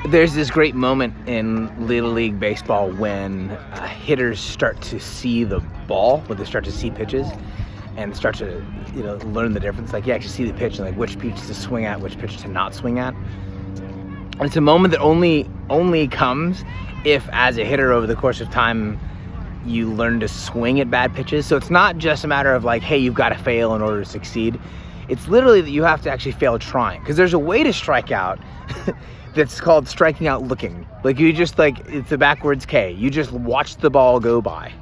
There's this great moment in Little League Baseball when hitters start to see the ball, when they start to see pitches and start to, learn the difference. Like, you actually see the pitch and like which pitch to swing at, which pitch to not swing at. And it's a moment that only comes if, as a hitter over the course of time, you learn to swing at bad pitches. So it's not just a matter of like, hey, you've got to fail in order to succeed. It's literally that you have to actually fail trying, because there's a way to strike out that's called striking out looking. Like, you just it's a backwards K. You just watch the ball go by.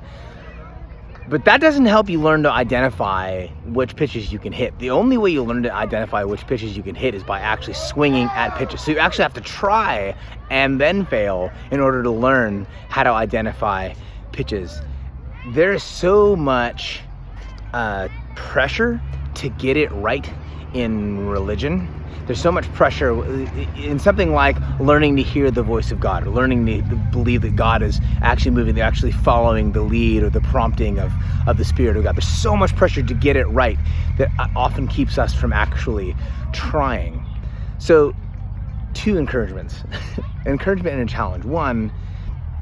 But that doesn't help you learn to identify which pitches you can hit. The only way you learn to identify which pitches you can hit is by actually swinging at pitches. So you actually have to try and then fail in order to learn how to identify pitches. There is so much pressure to get it right in religion. There's so much pressure in something like learning to hear the voice of God, or learning to believe that God is actually moving, they're actually following the lead or the prompting of the Spirit of God. There's so much pressure to get it right that often keeps us from actually trying. So, two encouragements. Encouragement and a challenge. One,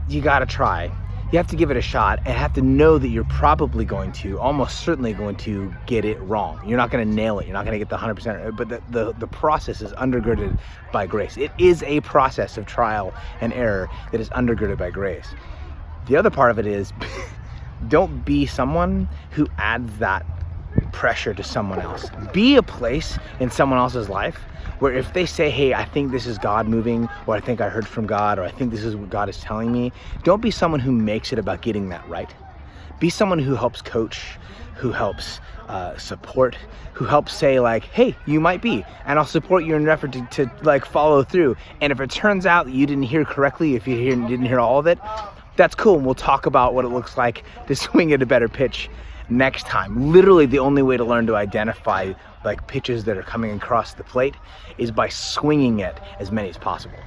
you gotta try. You have to give it a shot and have to know that you're probably going to, almost certainly going to get it wrong. You're not going to nail it. You're not going to get the 100%, but the process is undergirded by grace. It is a process of trial and error that is undergirded by grace. The other part of it is don't be someone who adds that pressure to someone else. Be a place in someone else's life where if they say, hey, I think this is God moving, or I think I heard from God, or I think this is what God is telling me, don't be someone who makes it about getting that right. Be someone who helps coach, who helps support, who helps say like, hey, you might be, and I'll support you in your effort to like follow through. And if it turns out that you didn't hear correctly, if you didn't hear all of it, that's cool. And we'll talk about what it looks like to swing at a better pitch next time. Literally the only way to learn to identify like pitches that are coming across the plate is by swinging it as many as possible.